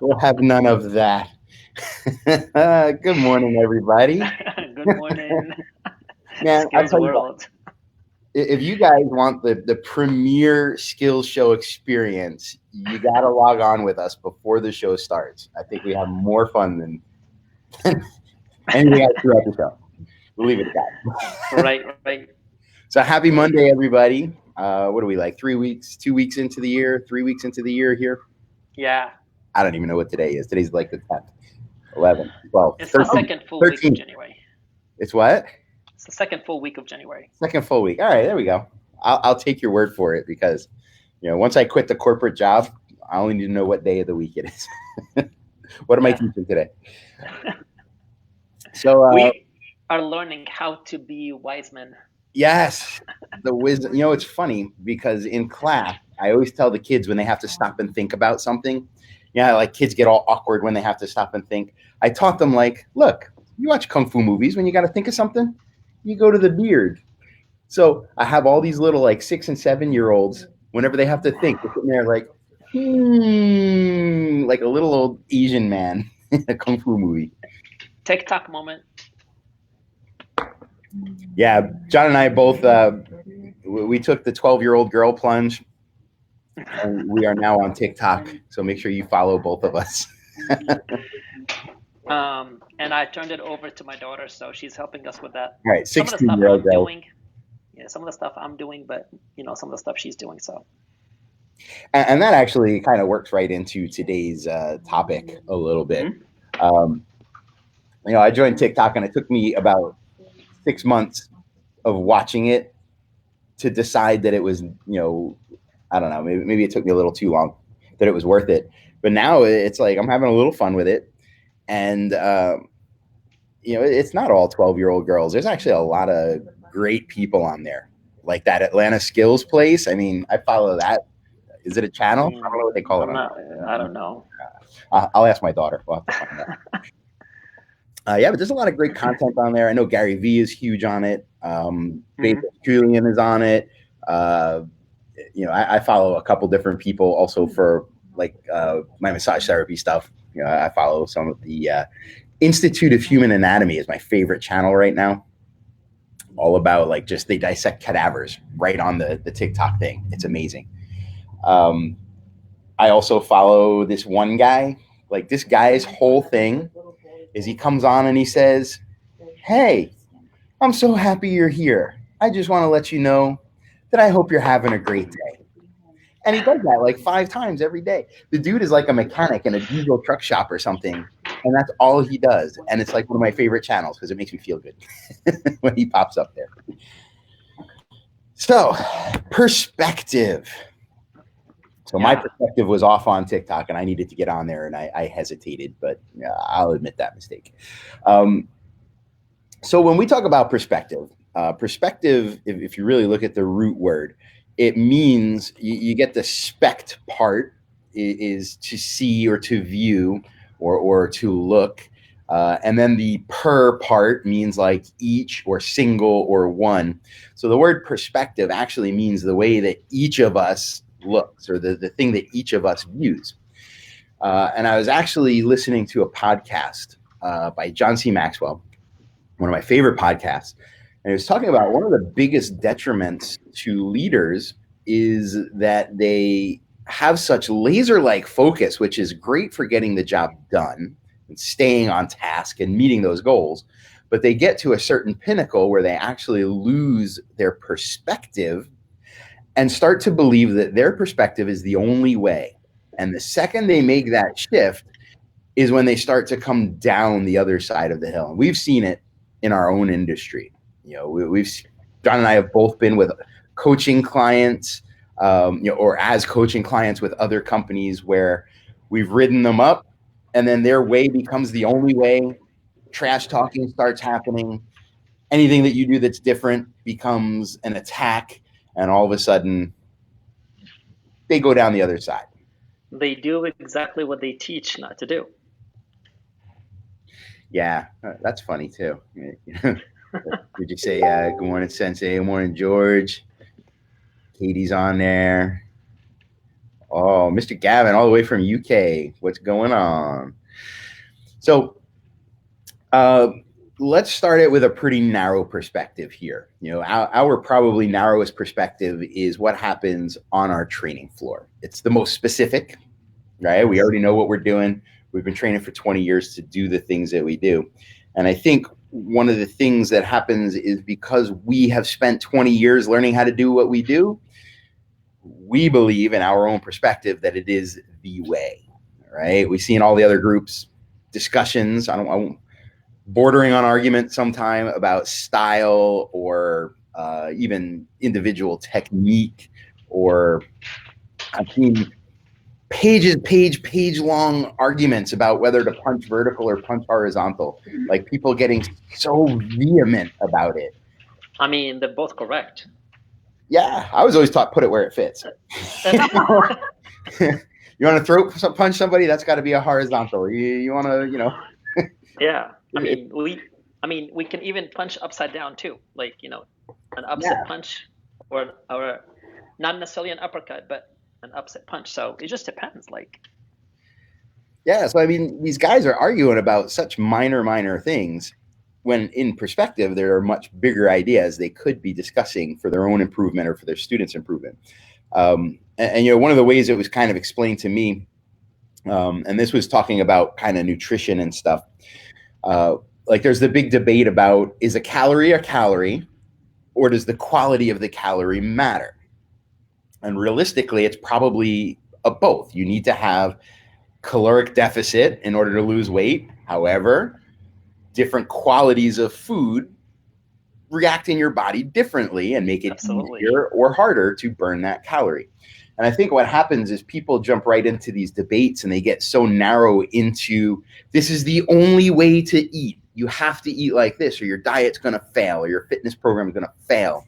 We'll have none of that. Good morning, everybody. Good morning, Man, I Skillz tell you what, World. if you guys want the premier skills show experience, you got to log on with us before the show starts. I think we have more fun than anything else throughout the show. We'll leave it at that. Right. So happy Monday, everybody. What are we like? 3 weeks, 2 weeks into the year, 3 weeks into the year here? Yeah, I don't even know what today is. Today's like the 10th, 11th, 12th, it's the 13th. second full week of 13th. January. It's what? It's the second full week of January. Second full week. All right, there we go. I'll take your word for it because, once I quit the corporate job, I only need to know what day of the week it is. What am I teaching today? So we are learning how to be wise men. yes, the wisdom. It's funny because in class, I always tell the kids when they have to stop and think about something. Like kids get all awkward when they have to stop and think. I taught them look, you watch kung fu movies when you got to think of something, you go to the beard. So I have all these little 6 and 7-year-olds. Whenever they have to think, they're sitting there like a little old Asian man in a kung fu movie. TikTok moment. Yeah, John and I both we took the 12-year-old girl plunge, and we are now on TikTok. So make sure you follow both of us. And I turned it over to my daughter, so she's helping us with that. All right, Some of the stuff 16-year-old I'm girl. doing. Yeah, some of the stuff I'm doing, but some of the stuff she's doing. So. And that actually kind of works right into today's topic a little bit. I joined TikTok, and it took me about 6 months of watching it to decide that it was, I don't know, maybe it took me a little too long, that it was worth it. But now it's like I'm having a little fun with it. And, it's not all 12-year-old girls. There's actually a lot of great people on there, like that Atlanta Skillz place. I mean, I follow that. Is it a channel? I don't know what they call it. I don't know. I'll ask my daughter. We'll have to find out. Yeah, but there's a lot of great content on there. I know Gary Vee is huge on it. Julian is on it. I follow a couple different people also for my massage therapy stuff. I follow some of the Institute of Human Anatomy is my favorite channel right now. All about they dissect cadavers right on the TikTok thing. It's amazing. I also follow this one guy. This guy's whole thing is he comes on and he says, "Hey, I'm so happy you're here. I just want to let you know that I hope you're having a great day." And he does that 5 times every day. The dude is like a mechanic in a diesel truck shop or something, and that's all he does. And it's one of my favorite channels because it makes me feel good when he pops up there. So, perspective. So my perspective was off on TikTok, and I needed to get on there, and I hesitated, but I'll admit that mistake. So when we talk about perspective, if you really look at the root word, it means you get the spect part is to see or to view or to look. And then the per part means each or single or one. So the word perspective actually means the way that each of us looks or the thing that each of us views. And I was actually listening to a podcast by John C. Maxwell, one of my favorite podcasts. And he was talking about one of the biggest detriments to leaders is that they have such laser-like focus, which is great for getting the job done and staying on task and meeting those goals. But they get to a certain pinnacle where they actually lose their perspective and start to believe that their perspective is the only way. And the second they make that shift is when they start to come down the other side of the hill. And we've seen it in our own industry. John and I have both been with coaching clients, or as coaching clients with other companies where we've ridden them up, and then their way becomes the only way. Trash talking starts happening. Anything that you do that's different becomes an attack, and all of a sudden, they go down the other side. They do exactly what they teach not to do. Yeah, that's funny too. Did you say good morning, Sensei? Good morning, George. Katie's on there. Oh, Mr. Gavin, all the way from UK. What's going on? So, uh, let's start it with a pretty narrow perspective here. Our probably narrowest perspective is what happens on our training floor. It's the most specific, right? We Yes. already know what we're doing. We've been training for 20 years to do the things that we do. And I think one of the things that happens is because we have spent 20 years learning how to do what we do, we believe in our own perspective that it is the way, right? We see in all the other groups discussions, I don't bordering on argument sometime about style or even individual technique, or I've seen page long arguments about whether to punch vertical or punch horizontal, like people getting so vehement about it. I mean, they're both correct. Yeah, I was always taught put it where it fits. That's You want to throat punch somebody, that's got to be a horizontal. You want to, yeah. it, I mean, we can even punch upside down too, like an upset yeah, punch, or not necessarily an uppercut, but an upset punch. So it just depends. Like, yeah. So I mean, these guys are arguing about such minor things, when in perspective, there are much bigger ideas they could be discussing for their own improvement or for their students' improvement. One of the ways it was kind of explained to me, and this was talking about kind of nutrition and stuff. Like there's the big debate about, is a calorie, or does the quality of the calorie matter? And realistically, it's probably a both. You need to have caloric deficit in order to lose weight. However, different qualities of food react in your body differently and make it absolutely. easier or harder to burn that calorie. And I think what happens is people jump right into these debates and they get so narrow into, this is the only way to eat. You have to eat like this or your diet's going to fail or your fitness program is going to fail.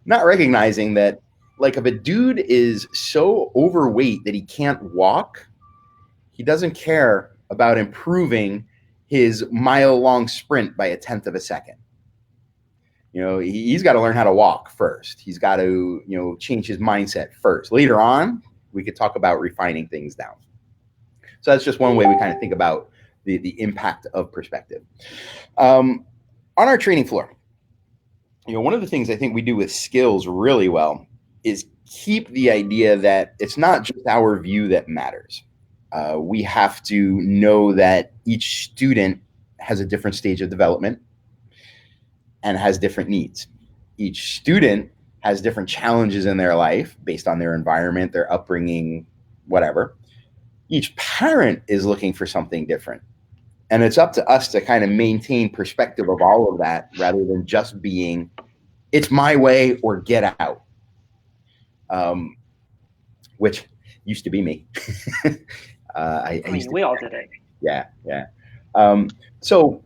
Not recognizing that, like, if a dude is so overweight that he can't walk, he doesn't care about improving his mile-long sprint by a tenth of a second. He's got to learn how to walk first. He's got to, change his mindset first. Later on, we could talk about refining things down. So that's just one way we kind of think about the impact of perspective. On our training floor, one of the things I think we do with Skillz really well is keep the idea that it's not just our view that matters. We have to know that each student has a different stage of development and has different needs. Each student has different challenges in their life based on their environment, their upbringing, whatever. Each parent is looking for something different. And it's up to us to kind of maintain perspective of all of that rather than just being, it's my way or get out, which used to be me. I mean, we all did it. Yeah. So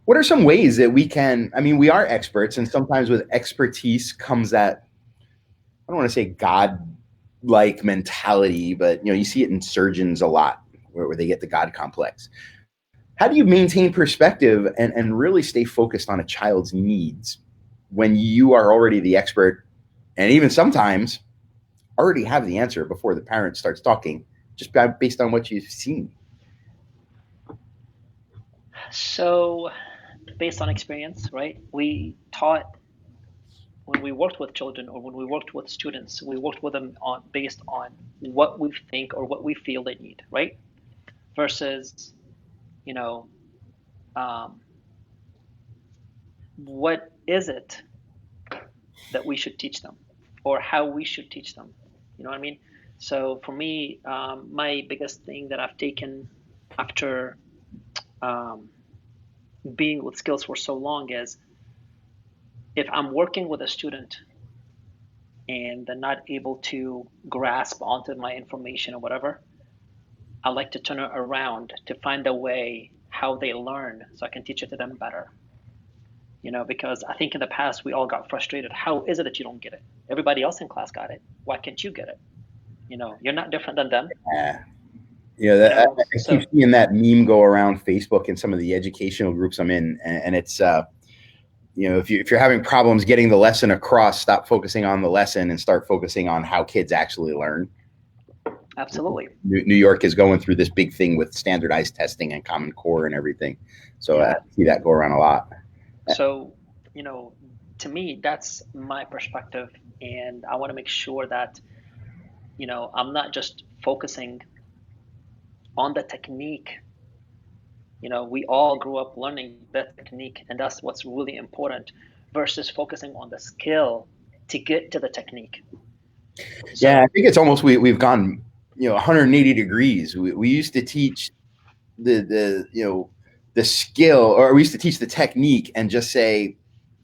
what are some ways that we can, I mean, we are experts, and sometimes with expertise comes that, I don't want to say God-like mentality, but, you see it in surgeons a lot where they get the God complex. How do you maintain perspective and really stay focused on a child's needs when you are already the expert, and even sometimes already have the answer before the parent starts talking, just based on what you've seen? So, based on experience, right? We taught when we worked with children or when we worked with students, we worked with them on based on what we think or what we feel they need, right? Versus, you know, um, what is it that we should teach them or how we should teach them? You know what I mean? So for me, my biggest thing that I've taken after um, being with Skillz for so long is if I'm working with a student and they're not able to grasp onto my information or whatever, I like to turn it around to find a way how they learn so I can teach it to them better. Because I think in the past we all got frustrated. How is it that you don't get it? Everybody else in class got it. Why can't you get it? You're not different than them. Yeah. I keep So seeing that meme go around Facebook and some of the educational groups I'm in, and it's if you're having problems getting the lesson across, stop focusing on the lesson and start focusing on how kids actually learn. Absolutely. New York is going through this big thing with standardized testing and Common Core and everything. So Yeah. I see that go around a lot. So, you know, to me, that's my perspective. And I want to make sure that, I'm not just focusing on the technique. We all grew up learning the technique, and that's what's really important versus focusing on the skill to get to the technique. Yeah, I So, think it's almost we've gone 180 degrees. We used to teach the skill, or we used to teach the technique and just say,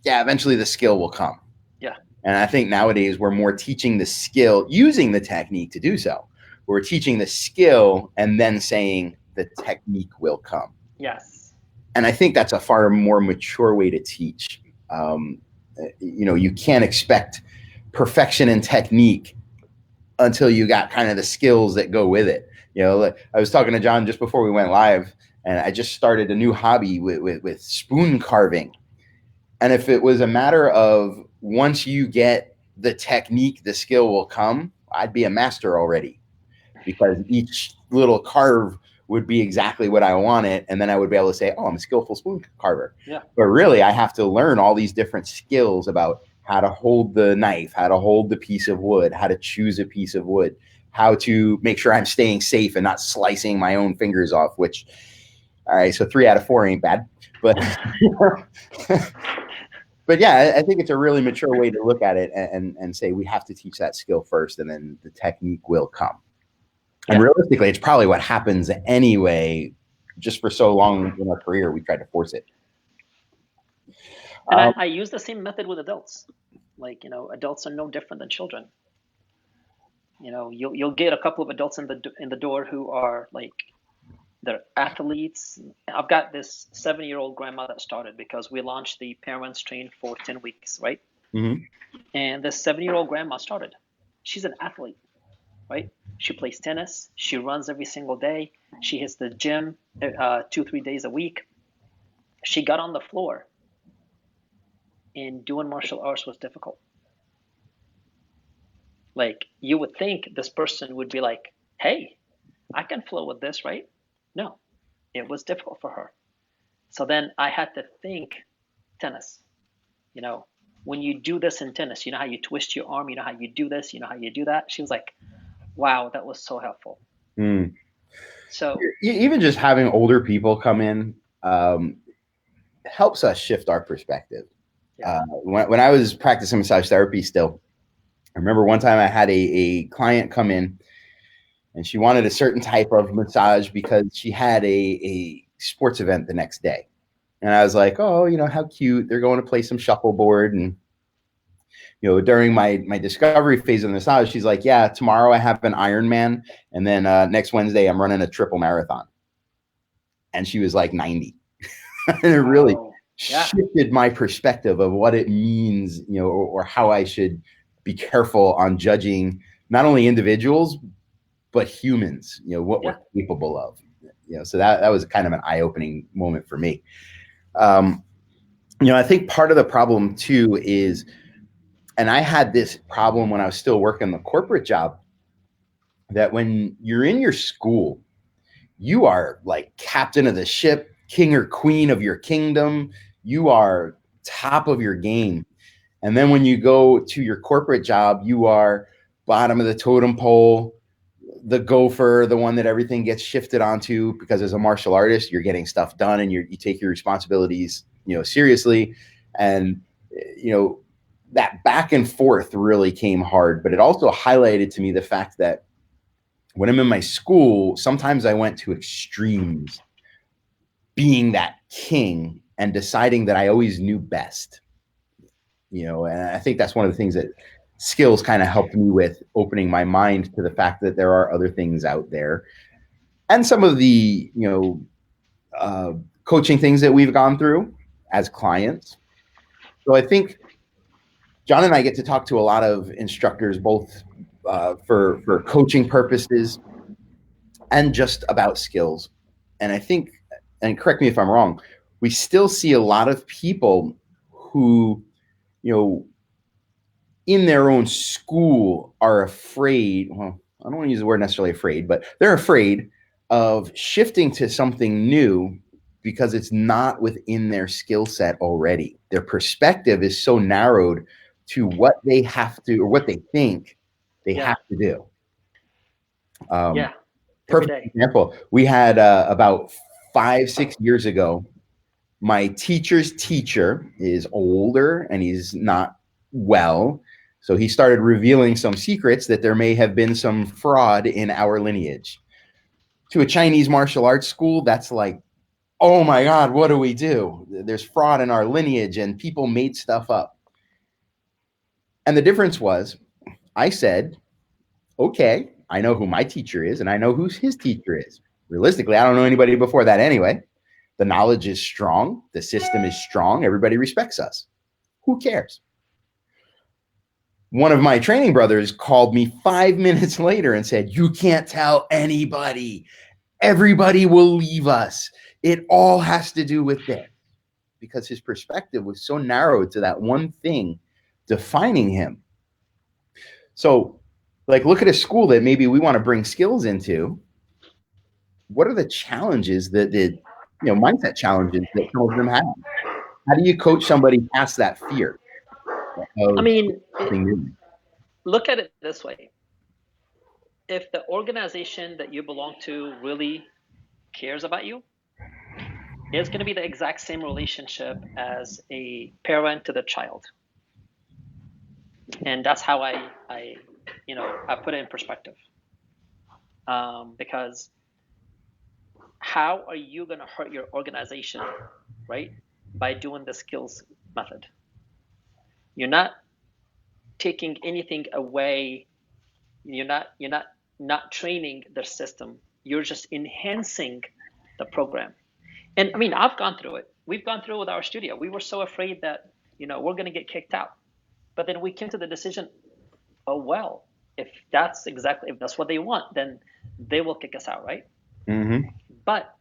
yeah, eventually the skill will come. yeah, And I think nowadays we're more teaching the skill using the technique to do so. We're teaching the skill and then saying the technique will come. yes, And I think that's a far more mature way to teach. You can't expect perfection in technique until you got kind of the skills that go with it. I was talking to John just before we went live, and I just started a new hobby with spoon carving. And if it was a matter of once you get the technique, the skill will come, I'd be a master already, because each little carve would be exactly what I wanted. And then I would be able to say, oh, I'm a skillful spoon carver. yeah, But really, I have to learn all these different skills about how to hold the knife, how to hold the piece of wood, how to choose a piece of wood, how to make sure I'm staying safe and not slicing my own fingers off, which, all right, so 3 out of 4 ain't bad. But but yeah, I think it's a really mature way to look at it, and say we have to teach that skill first, and then the technique will come. And yeah. realistically, it's probably what happens anyway. Just for so long in our career, we tried to force it. And Um, I use the same method with adults. Like, adults are no different than children. You'll get a couple of adults in the door who are like, they're athletes. I've got this 7-year-old grandma that started because we launched the Parents Train for 10 weeks, right? mhm. And this 7-year-old grandma started. She's an athlete, right? She plays tennis. She runs every single day. She hits the gym 2, 3 days a week. She got on the floor, and doing martial arts was difficult. Like, you would think this person would be like, hey, I can flow with this, right? No, it was difficult for her. So then I had to think tennis. You know, when you do this in tennis, you know how you twist your arm, you know how you do this, you know how you do that. She was like, wow, that was so helpful. Mm. So, Even just having older people come in helps us shift our perspective. yeah, When I was practicing massage therapy still, I remember one time I had a client come in, and she wanted a certain type of massage because she had a sports event the next day. And I was like, oh, how cute. They're going to play some shuffleboard. And, during my discovery phase of the massage, she's like, yeah, tomorrow I have an Ironman. And then next Wednesday, I'm running a triple marathon. And she was like 90. And it really oh, yeah, shifted my perspective of what it means, or how I should be careful on judging not only individuals, but humans, what we're yeah, capable of. So that was kind of an eye-opening moment for me. Um, I think part of the problem too is, and I had this problem when I was still working the corporate job, that when you're in your school, you are like captain of the ship, king or queen of your kingdom. You are top of your game. And then when you go to your corporate job, you are bottom of the totem pole, the gopher, the one that everything gets shifted onto, because as a martial artist, you're getting stuff done, and you take your responsibilities, seriously. And, that back and forth really came hard, but it also highlighted to me the fact that when I'm in my school, sometimes I went to extremes, being that king and deciding that I always knew best. And I think that's one of the things that Skillz kind of helped me with, opening my mind to the fact that there are other things out there, and some of the coaching things that we've gone through as clients. So I think John and I get to talk to a lot of instructors, both for coaching purposes and just about skills. And I think, and correct me if I'm wrong, we still see a lot of people who, in their own school are afraid. Well, I don't want to use the word necessarily afraid, but they're afraid of shifting to something new because it's not within their skill set already. Their perspective is so narrowed to what they have to, or what they think they Yeah. have to do. Yeah. Every Perfect day. example. We had about 5, 6 years ago, my teacher's teacher is older and he's not well. So he started revealing some secrets that there may have been some fraud in our lineage. To a Chinese martial arts school, that's like, oh my God, what do we do? There's fraud in our lineage and people made stuff up. And the difference was, I said, okay, I know who my teacher is and I know who his teacher is. Realistically, I don't know anybody before that anyway. The knowledge is strong. The system is strong. Everybody respects us. Who cares? One of my training brothers called me 5 minutes later and said, you can't tell anybody. Everybody will leave us. It all has to do with this. Because his perspective was so narrowed to that one thing defining him. So, like, look at a school that maybe we want to bring Skillz into. What are the challenges mindset challenges that some of them have? How do you coach somebody past that fear I of mean, something new? look at it this way. If the organization that you belong to really cares about you, it's going to be the exact same relationship as a parent to the child. And that's how I put it in perspective. Because how are you going to hurt your organization, right? By doing the Skillz method. You're not taking anything away. You're not training their system. You're just enhancing the program. And I mean, I've gone through it. We've gone through it with our studio. We were so afraid that, we're going to get kicked out. But then we came to the decision, oh, well, if that's what they want, then they will kick us out, right? Mm-hmm. But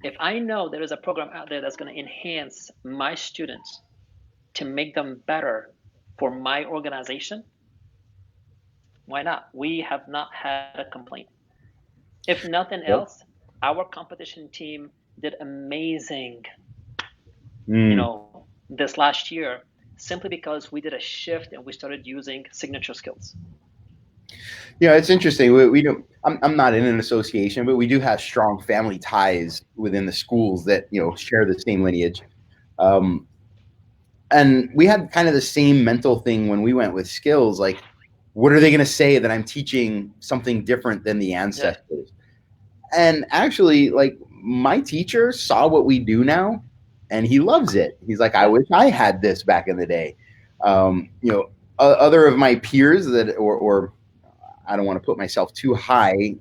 if I know there is a program out there that's going to enhance my students to make them better for my organization, why not? We have not had a complaint. If nothing else, our competition team did amazing, this last year, simply because we did a shift and we started using signature skills. Yeah, it's interesting. We do. I'm not in an association, but we do have strong family ties within the schools that share the same lineage. And we had kind of the same mental thing when we went with Skillz. Like, what are they going to say that I'm teaching something different than the ancestors? Yeah. And actually, like, my teacher saw what we do now, and he loves it. He's like, I wish I had this back in the day. Other of my peers that, or I don't want to put myself too high,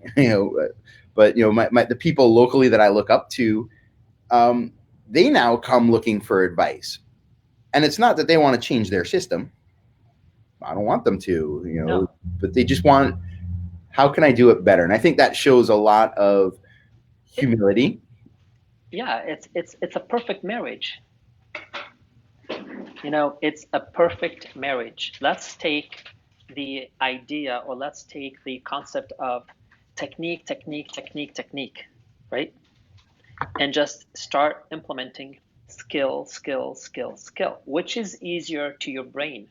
but the people locally that I look up to, they now come looking for advice. And it's not that they want to change their system. I don't want them to, No. But they just want, how can I do it better? And I think that shows a lot of humility. Yeah, it's a perfect marriage. It's a perfect marriage. Let's take the idea, or let's take the concept of technique, right? And just start implementing skill, which is easier to your brain.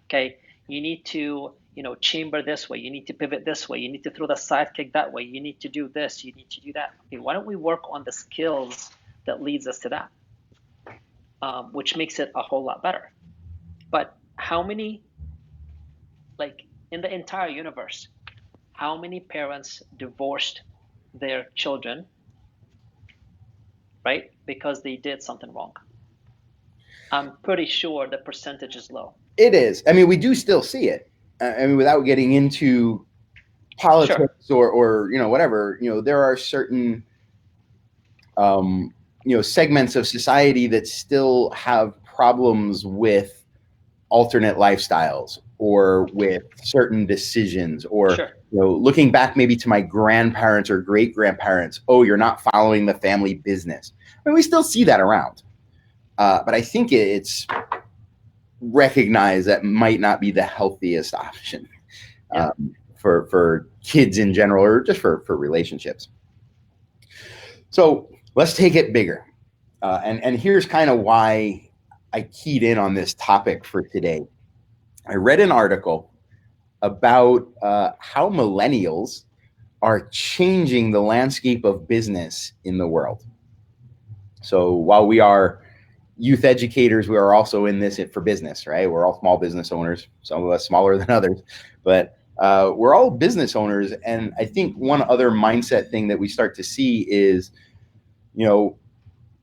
Okay, you need to, chamber this way, you need to pivot this way, you need to throw the side kick that way, you need to do this, you need to do that. Okay, why don't we work on the skills that leads us to that, which makes it a whole lot better. But how many, like in the entire universe, how many parents divorced their children, right? Because they did something wrong? I'm pretty sure the percentage is low. It is. I mean, we do still see it. I mean, without getting into politics, sure, or whatever, there are certain segments of society that still have problems with alternate lifestyles or with certain decisions, or sure, looking back maybe to my grandparents or great grandparents. Oh, you're not following the family business. I mean, we still see that around, but I think it's recognized that might not be the healthiest option for kids in general, or just for relationships. So let's take it bigger. And here's kind of why I keyed in on this topic for today. I read an article about how millennials are changing the landscape of business in the world. So while we are youth educators, we are also in this for business, right? We're all small business owners, some of us smaller than others, but we're all business owners. And I think one other mindset thing that we start to see is,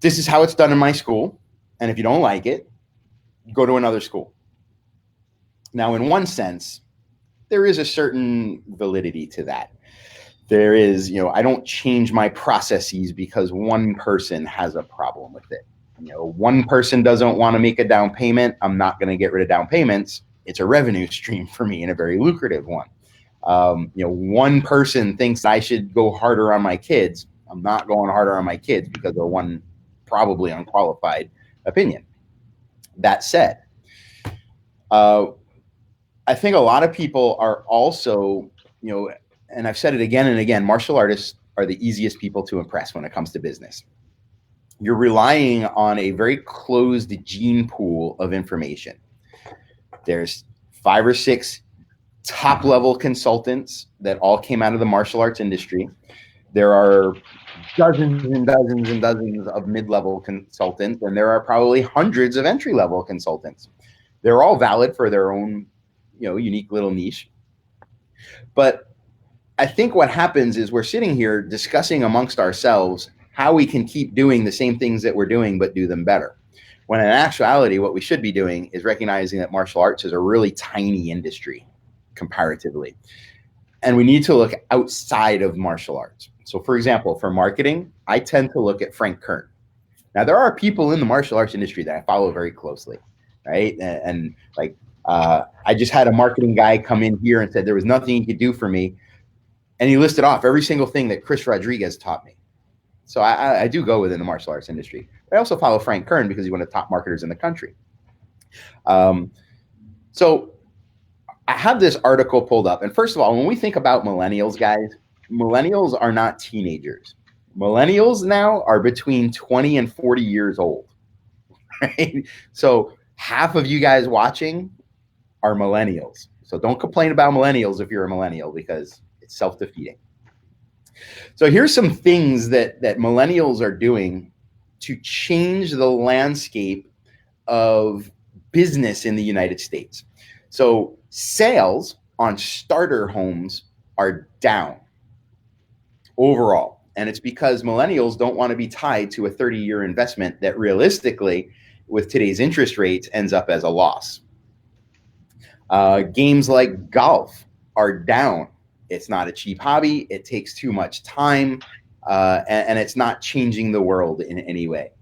this is how it's done in my school. And if you don't like it, go to another school. Now, in one sense, there is a certain validity to that. There is, I don't change my processes because one person has a problem with it. One person doesn't want to make a down payment. I'm not going to get rid of down payments. It's a revenue stream for me and a very lucrative one. One person thinks I should go harder on my kids. I'm not going harder on my kids because of one probably unqualified opinion. That said, I think a lot of people are also, and I've said it again and again, martial artists are the easiest people to impress when it comes to business. You're relying on a very closed gene pool of information. There's 5 or 6 top level consultants that all came out of the martial arts industry. There are dozens and dozens and dozens of mid-level consultants, and there are probably hundreds of entry-level consultants. They're all valid for their own, unique little niche. But I think what happens is we're sitting here discussing amongst ourselves how we can keep doing the same things that we're doing, but do them better. When in actuality, what we should be doing is recognizing that martial arts is a really tiny industry comparatively. And we need to look outside of martial arts. So for example, for marketing, I tend to look at Frank Kern. Now, there are people in the martial arts industry that I follow very closely, right? And I just had a marketing guy come in here and said there was nothing he could do for me. And he listed off every single thing that Chris Rodriguez taught me. So I do go within the martial arts industry. But I also follow Frank Kern because he's one of the top marketers in the country. So I have this article pulled up. And first of all, when we think about millennials, guys, millennials are not teenagers. Millennials now are between 20 and 40 years old. Right? So half of you guys watching are millennials. So don't complain about millennials if you're a millennial, because it's self-defeating. So here's some things that millennials are doing to change the landscape of business in the United States. So sales on starter homes are down overall. And it's because millennials don't want to be tied to a 30-year investment that realistically, with today's interest rates, ends up as a loss. Games like golf are down. It's not a cheap hobby. It takes too much time, and it's not changing the world in any way.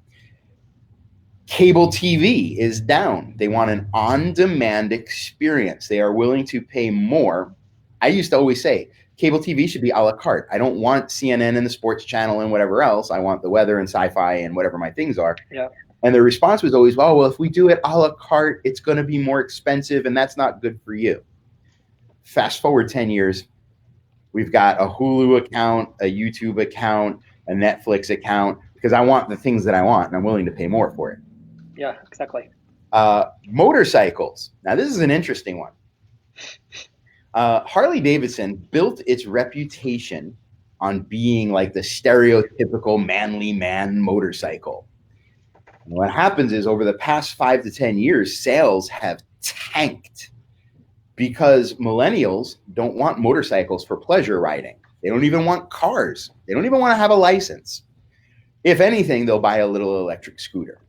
Cable TV is down. They want an on-demand experience. They are willing to pay more. I used to always say, cable TV should be a la carte. I don't want CNN and the sports channel and whatever else. I want the weather and sci-fi and whatever my things are. Yeah. And the response was always, well, if we do it a la carte, it's going to be more expensive, and that's not good for you. Fast forward 10 years, we've got a Hulu account, a YouTube account, a Netflix account, because I want the things that I want, and I'm willing to pay more for it. Yeah, exactly. Motorcycles. Now, this is an interesting one. Harley Davidson built its reputation on being like the stereotypical manly man motorcycle. And what happens is over the past 5 to 10 years, sales have tanked because millennials don't want motorcycles for pleasure riding. They don't even want cars. They don't even want to have a license. If anything, they'll buy a little electric scooter.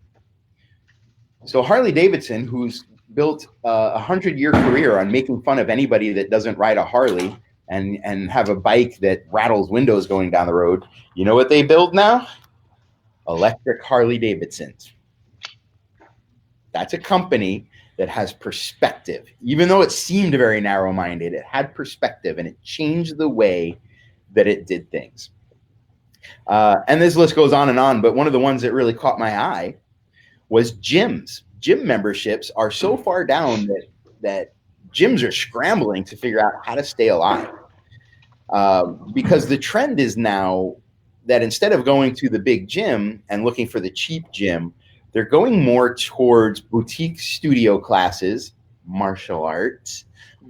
So Harley Davidson, who's built a 100-year career on making fun of anybody that doesn't ride a Harley and have a bike that rattles windows going down the road, you know what they build now? Electric Harley Davidsons. That's a company that has perspective. Even though it seemed very narrow-minded, it had perspective, and it changed the way that it did things. And this list goes on, but one of the ones that really caught my eye was gyms. Gym memberships are so far down that gyms are scrambling to figure out how to stay alive. Because the trend is now that instead of going to the big gym and looking for the cheap gym, they're going more towards boutique studio classes, martial arts,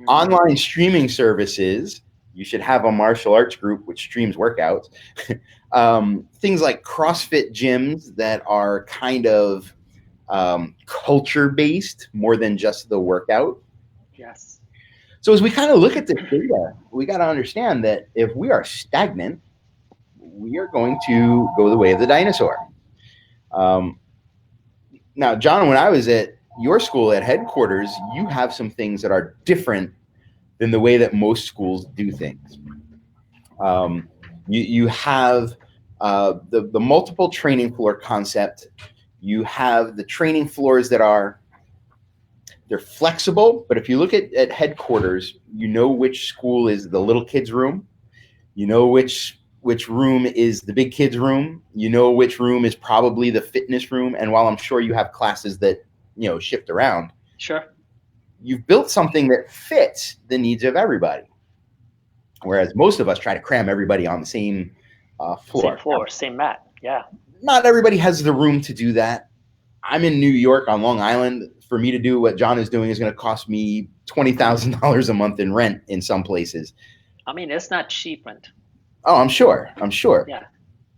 online streaming services. You should have a martial arts group which streams workouts. Things like CrossFit gyms that are kind of culture based more than just the workout. Yes. So as we kind of look at this data, we got to understand that if we are stagnant, we are going to go the way of the dinosaur. Now, John, when I was at your school at headquarters, you have some things that are different than the way that most schools do things. You have the multiple training floor concept. You have the training floors that they're flexible, but if you look at headquarters, you know which school is the little kids room. You know which room is the big kids room. You know which room is probably the fitness room. And while I'm sure you have classes that, shift around, sure, you've built something that fits the needs of everybody. Whereas most of us try to cram everybody on the same floor. Same floor, same mat. Yeah. Not everybody has the room to do that. I'm in New York on Long Island. For me to do what John is doing is going to cost me $20,000 a month in rent in some places. I mean, it's not cheap rent. Oh, I'm sure. Yeah.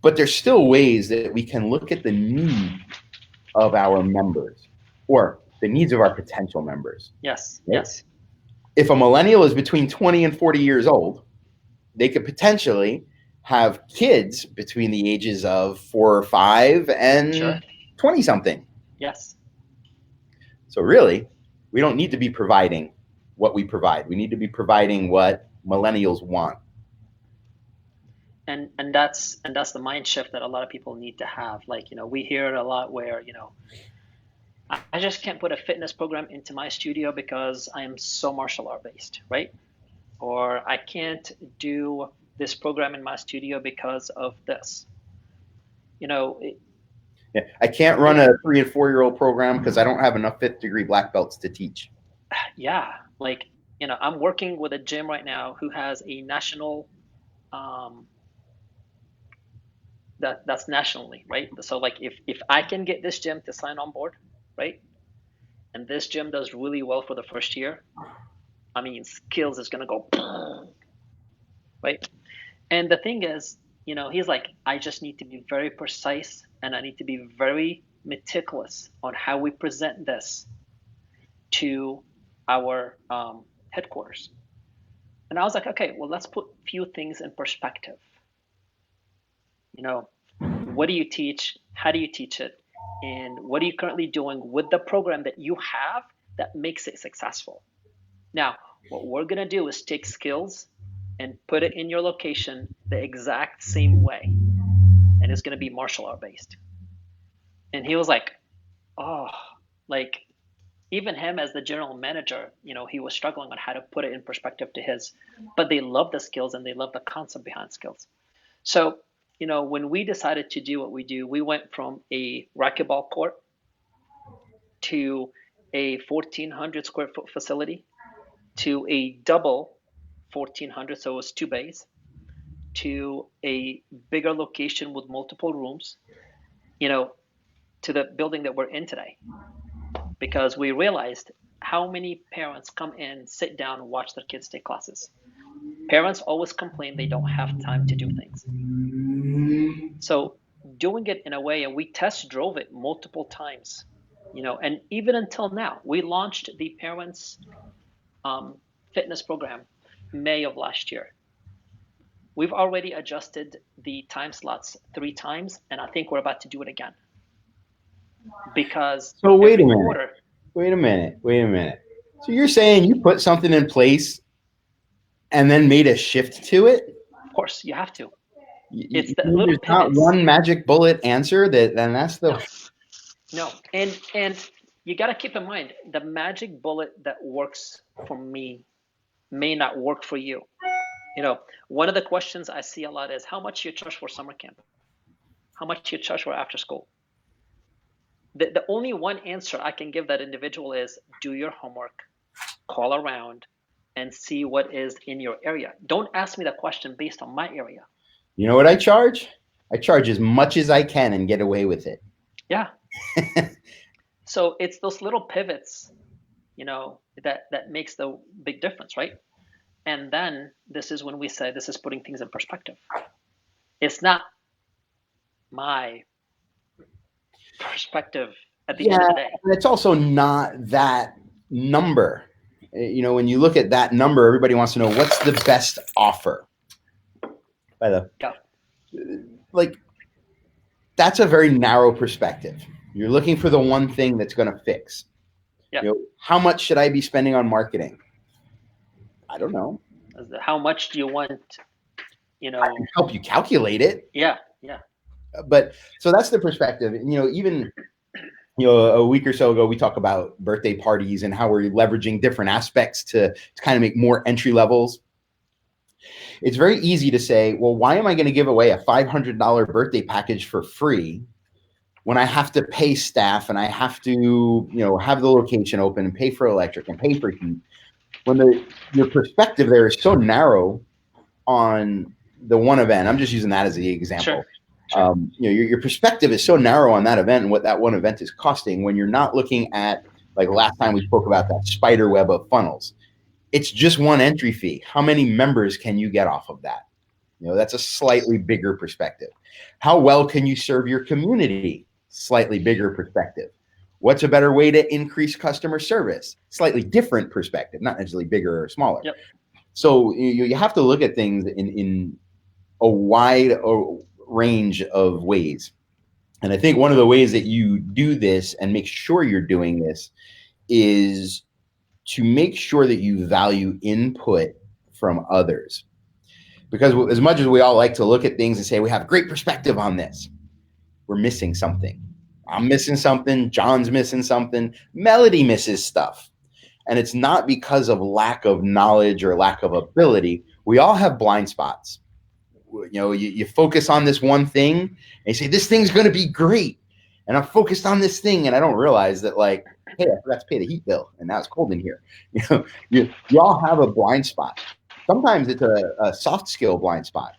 But there's still ways that we can look at the needs of our members or the needs of our potential members. Yes. Right? Yes. If a millennial is between 20 and 40 years old, they could potentially have kids between the ages of 4 or 5 and 20 something. Yes. So really, we don't need to be providing what we provide. We need to be providing what millennials want. And that's the mind shift that a lot of people need to have. Like, we hear it a lot where, I just can't put a fitness program into my studio because I am so martial art based, right? Or I can't do this program in my studio because of this. I can't run a 3 and 4-year-old program because I don't have enough 5th degree black belts to teach. Yeah, like, I'm working with a gym right now who has a national, that's nationally, right? So like if I can get this gym to sign on board, right? And this gym does really well for the first year, I mean, Skillz is going to go, right? And the thing is, he's like, I just need to be very precise and I need to be very meticulous on how we present this to our headquarters. And I was like, okay, well, let's put a few things in perspective. What do you teach? How do you teach it? And what are you currently doing with the program that you have that makes it successful? Now, what we're going to do is take Skillz and put it in your location the exact same way. And it's going to be martial art based. And he was like, oh, like even him as the general manager, he was struggling on how to put it in perspective to his, but they love the Skillz and they love the concept behind Skillz. So, when we decided to do what we do, we went from a racquetball court to a 1,400 square foot facility to a double 1,400, so it was 2 bays, to a bigger location with multiple rooms, to the building that we're in today. Because we realized how many parents come in, sit down, and watch their kids take classes. Parents always complain they don't have time to do things. So doing it in a way, and we test drove it multiple times, and even until now, we launched the parents fitness program May of last year. We've already adjusted the time slots 3 times, and I think we're about to do it again. Because so wait a minute. So you're saying you put something in place and then made a shift to it? Of course, you have to. It's there's not one magic bullet answer then that's the no. And you got to keep in mind the magic bullet that works for me may not work for you. One of the questions I see a lot is how much you charge for summer camp, how much you charge for after school. The only one answer I can give that individual is do your homework, call around and see what is in your area. Don't ask me the question based on my area. You know what I charge? I charge as much as I can and get away with it. Yeah. So it's those little pivots, that makes the big difference, right? And then this is when we say this is putting things in perspective. It's not my perspective at the end of the day. It's also not that number. When you look at that number, everybody wants to know what's the best offer. Like, that's a very narrow perspective. You're looking for the one thing that's going to fix. Yeah. How much should I be spending on marketing? I don't know. How much do you want? I can help you calculate it. Yeah. But so that's the perspective. Even a week or so ago, we talked about birthday parties and how we're leveraging different aspects to kind of make more entry levels. It's very easy to say, well, why am I going to give away a $500 birthday package for free when I have to pay staff and I have to, have the location open and pay for electric and pay for heat? When your perspective there is so narrow on the one event, I'm just using that as the example. Sure. Your perspective is so narrow on that event and what that one event is costing when you're not looking at, like last time we spoke about that spider web of funnels. It's just one entry fee. How many members can you get off of that? That's a slightly bigger perspective. How well can you serve your community? Slightly bigger perspective. What's a better way to increase customer service? Slightly different perspective, not necessarily bigger or smaller. Yep. So you have to look at things in a wide range of ways. And I think one of the ways that you do this and make sure you're doing this is to make sure that you value input from others. Because as much as we all like to look at things and say we have great perspective on this, we're missing something. I'm missing something. John's missing something. Melody misses stuff. And it's not because of lack of knowledge or lack of ability. We all have blind spots. You focus on this one thing and you say, this thing's going to be great. And I'm focused on this thing. And I don't realize that, like, hey, I forgot to pay the heat bill. And now it's cold in here. You all have a blind spot. Sometimes it's a soft skill blind spot.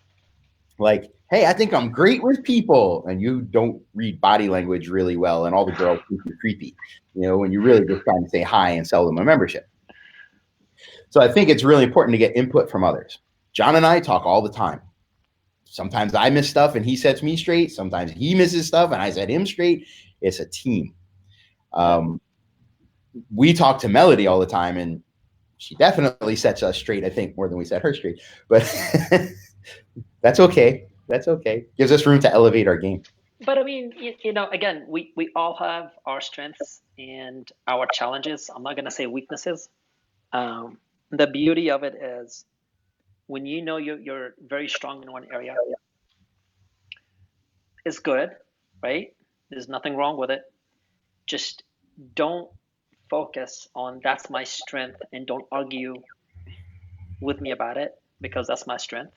Like, hey, I think I'm great with people. And you don't read body language really well. And all the girls think you're creepy, when you're really just trying to say hi and sell them a membership. So I think it's really important to get input from others. John and I talk all the time. Sometimes I miss stuff and he sets me straight. Sometimes he misses stuff and I set him straight. It's a team. We talk to Melody all the time and she definitely sets us straight, I think, more than we set her straight. But that's okay. That's okay. Gives us room to elevate our game. But I mean, again, we all have our strengths and our challenges. I'm not going to say weaknesses. The beauty of it is when you're very strong in one area, it's good, right? There's nothing wrong with it. Just don't focus on that's my strength and don't argue with me about it because that's my strength.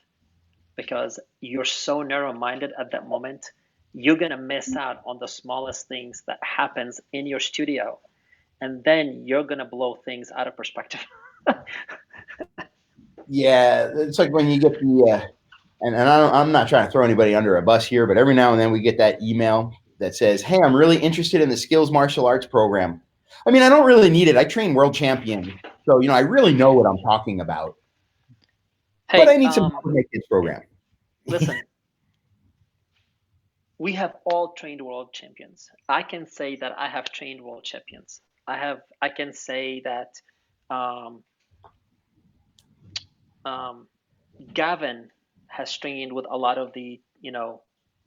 Because you're so narrow-minded at that moment, you're going to miss out on the smallest things that happens in your studio. And then you're going to blow things out of perspective. Yeah, it's like when you get the, and I'm not trying to throw anybody under a bus here, but every now and then we get that email that says, hey, I'm really interested in the Skillz Martial Arts program. I mean, I don't really need it. I train world champions. So, I really know what I'm talking about. Hey, but I need some help to make this program. Listen, we have all trained world champions. I can say that I have trained world champions. I can say that Gavin has trained with a lot of the,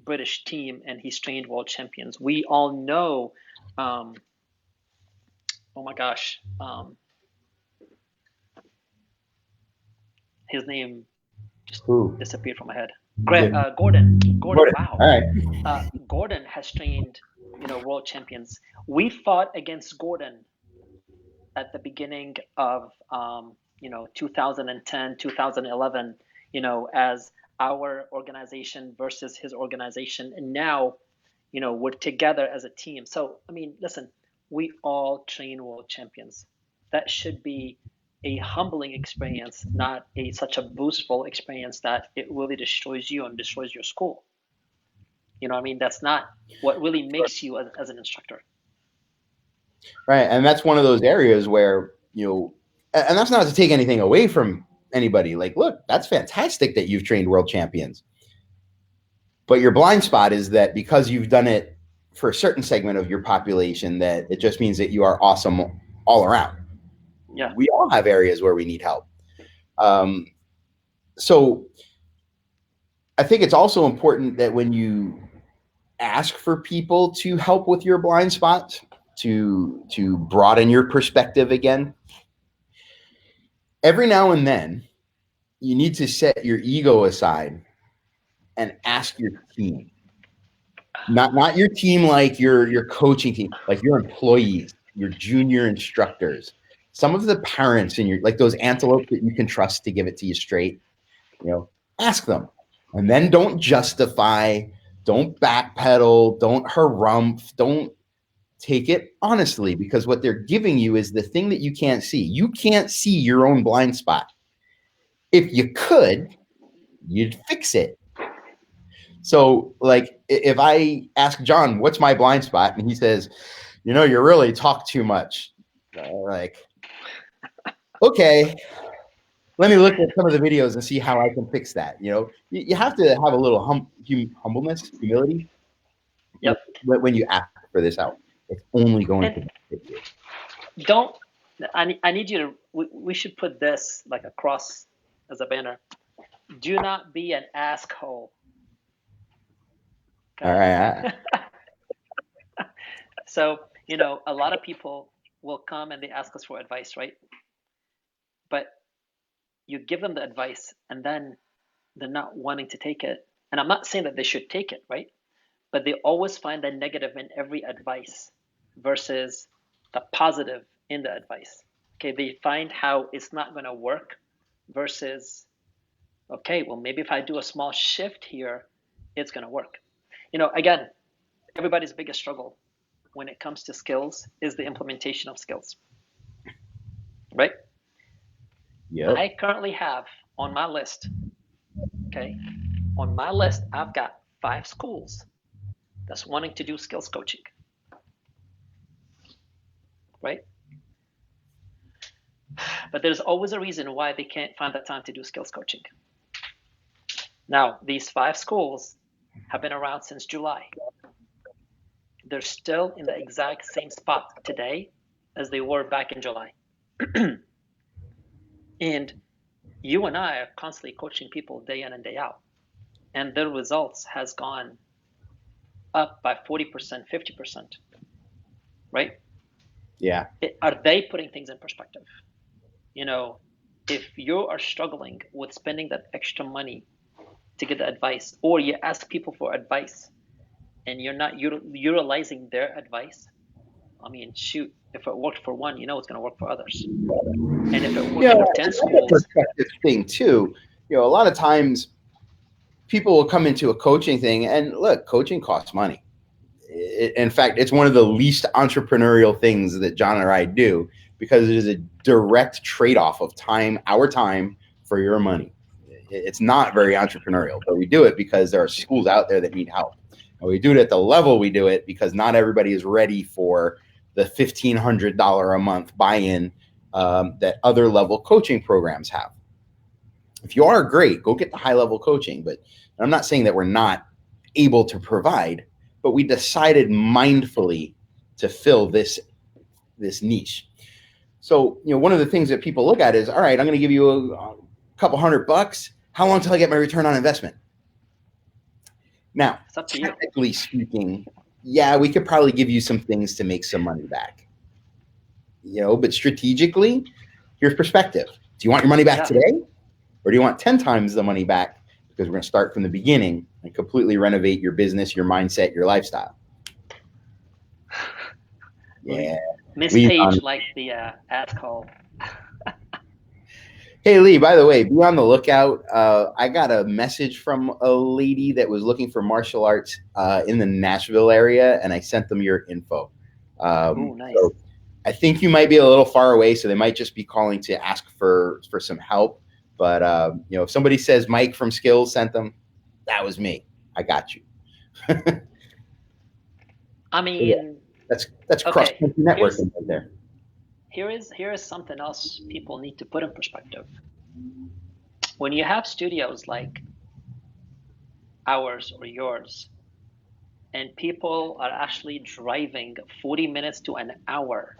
British team, and he's trained world champions. We all know, oh my gosh, his name just disappeared from my head. Gordon. Wow. All right. Gordon has trained, world champions. We fought against Gordon at the beginning of 2010, 2011, as our organization versus his organization. And now, we're together as a team. So, I mean, listen, we all train world champions. That should be a humbling experience, not such a boostful experience that it really destroys you and destroys your school. You know what I mean? That's not what really makes you as an instructor. Right. And that's one of those areas where, and that's not to take anything away from anybody. Like, look, that's fantastic that you've trained world champions. But your blind spot is that because you've done it for a certain segment of your population, that it just means that you are awesome all around. Yeah. We all have areas where we need help. So I think it's also important that when you ask for people to help with your blind spots, to broaden your perspective again, every now and then you need to set your ego aside and ask your team. Not your team like your coaching team, like your employees, your junior instructors, some of the parents in your, like those antelopes that you can trust to give it to you straight, ask them. And then don't justify, don't backpedal, don't harumph, don't take it honestly, because what they're giving you is the thing that you can't see. You can't see your own blind spot. If you could, you'd fix it. So, like, if I ask John, what's my blind spot? And he says, you really talk too much. Like, okay, let me look at some of the videos and see how I can fix that. You have to have a little humbleness, humility. Yep. When you ask for this help, it's only going to benefit you. I need you to, we should put this like across as a banner. Do not be an asshole. Okay. All right. So, a lot of people will come and they ask us for advice, right? But you give them the advice and then they're not wanting to take it. And I'm not saying that they should take it, right? But they always find the negative in every advice versus the positive in the advice. Okay, they find how it's not going to work versus, okay, well, maybe if I do a small shift here, it's going to work. Again, everybody's biggest struggle when it comes to skills is the implementation of skills, right? Yeah. I currently have on my list, I've got 5 schools that's wanting to do skills coaching, right? But there's always a reason why they can't find the time to do skills coaching. Now, these 5 schools have been around since July. They're still in the exact same spot today as they were back in July. And you and I are constantly coaching people day in and day out. And their results has gone up by 40%, 50%, right? Yeah. Are they putting things in perspective? If you are struggling with spending that extra money to get the advice, or you ask people for advice and you're not utilizing their advice, I mean, shoot, if it worked for one, it's going to work for others. And if it worked for 10 schools. Perspective thing too. A lot of times people will come into a coaching thing, and look, coaching costs money. In fact, it's one of the least entrepreneurial things that John and I do, because it is a direct trade-off of time, our time for your money. It's not very entrepreneurial, but we do it because there are schools out there that need help. And we do it at the level we do it because not everybody is ready for the $1,500 a month buy-in that other level coaching programs have. If you are, great, go get the high-level coaching. But I'm not saying that we're not able to provide, but we decided mindfully to fill this niche. So, one of the things that people look at is, all right, I'm going to give you a couple $100. How long till I get my return on investment? Now, technically speaking, yeah, we could probably give you some things to make some money back. But strategically, here's perspective. Do you want your money back today? Or do you want 10 times the money back? Because we're going to start from the beginning and completely renovate your business, your mindset, your lifestyle. Yeah. Miss Page liked the asshole. Hey, Lee, by the way, be on the lookout. I got a message from a lady that was looking for martial arts in the Nashville area, and I sent them your info. Nice. So I think you might be a little far away, so they might just be calling to ask for some help. But you know, if somebody says Mike from Skillz sent them, that was me. I got you. I mean, that's cross okay. country networking right there. Here is something else people need to put in perspective. When you have studios like ours or yours, and people are actually driving 40 minutes to an hour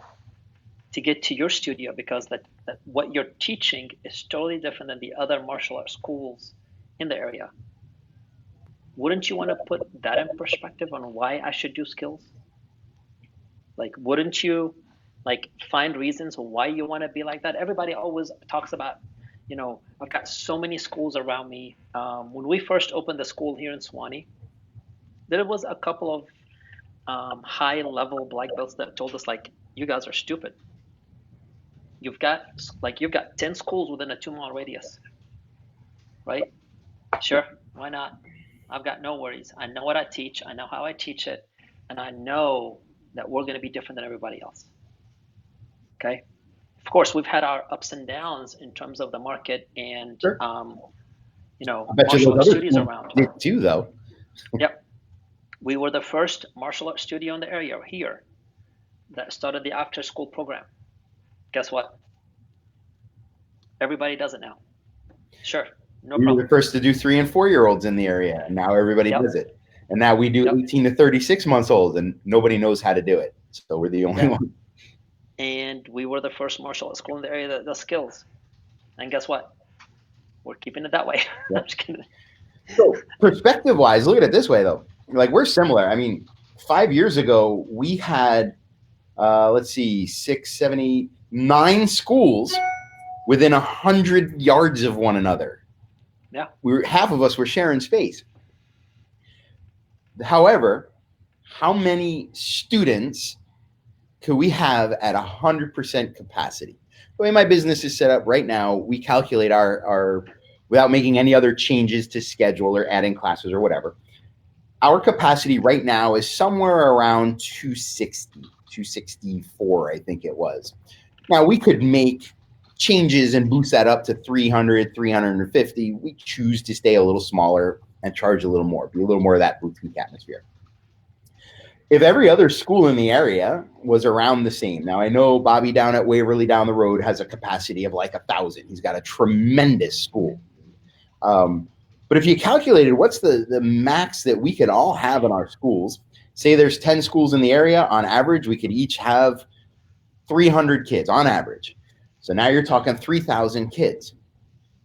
to get to your studio because that what you're teaching is totally different than the other martial arts schools in the area. Wouldn't you want to put that in perspective on why I should do Skillz? Like, wouldn't you like find reasons why you want to be like that? Everybody always talks about, you know, I've got so many schools around me. When we first opened the school here in Swanee, there was a couple of high-level black belts that told us like, you guys are stupid. You've got 10 schools within a 2-mile radius, right? Sure, why not? I've got no worries. I know what I teach. I know how I teach it, and I know that we're going to be different than everybody else. Okay. Of course, we've had our ups and downs in terms of the market and, sure. You know, martial arts studios around. Did too, though. Yep. We were the first martial arts studio in the area here that started the after school program. Guess what? Everybody does it now. Sure. No problem. We were the first to do 3- and 4-year-olds in the area, and now everybody does it. And now we do 18 to 36 months old, and nobody knows how to do it. So we're the only one. And we were the first martial arts school in the area that does Skillz. And guess what? We're keeping it that way. I'm just kidding. So perspective-wise, look at it this way, though. Like, we're similar. I mean, 5 years ago, we had, let's see, 6, 7, 8, 9 schools within 100 yards of one another. Yeah. Half of us were sharing space. However, how many students could we have at 100% capacity? The way my business is set up right now, we calculate our without making any other changes to schedule or adding classes or whatever. Our capacity right now is somewhere around 260, 264, I think it was. Now, we could make changes and boost that up to 300, 350. We choose to stay a little smaller and charge a little more, be a little more of that boutique atmosphere. If every other school in the area was around the same, now I know Bobby down at Waverly down the road has a capacity of like 1,000. He's got a tremendous school. But if you calculated what's the max that we could all have in our schools, say there's 10 schools in the area, on average, we could each have 300 kids on average. So now you're talking 3,000 kids.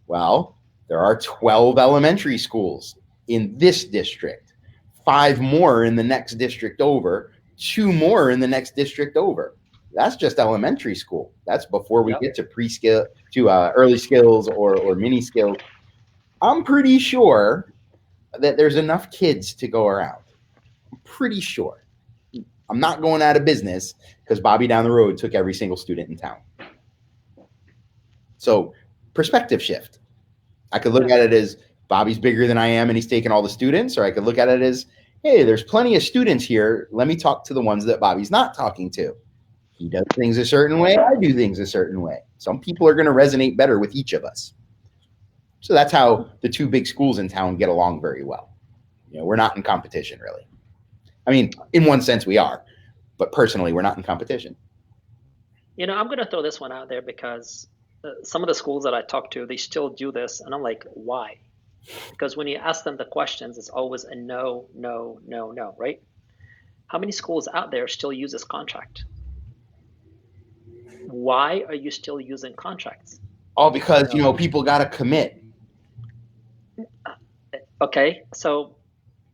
Well, there are 12 elementary schools in this district, 5 more in the next district over, 2 more in the next district over. That's just elementary school. That's before we get to pre-skill, to early skills or mini skills. I'm pretty sure that there's enough kids to go around. I'm pretty sure. I'm not going out of business because Bobby down the road took every single student in town. So perspective shift. I could look at it as Bobby's bigger than I am and he's taking all the students, or I could look at it as, hey, there's plenty of students here. Let me talk to the ones that Bobby's not talking to. He does things a certain way. I do things a certain way. Some people are going to resonate better with each of us. So that's how the 2 big schools in town get along very well. You know, we're not in competition, really. I mean, in one sense we are, but personally, we're not in competition. You know, I'm going to throw this one out there because some of the schools that I talk to, they still do this. And I'm like, why? Because when you ask them the questions, it's always a no, no, no, no, right? How many schools out there still use this contract? Why are you still using contracts? Oh, because, you know, people got to commit. Okay, so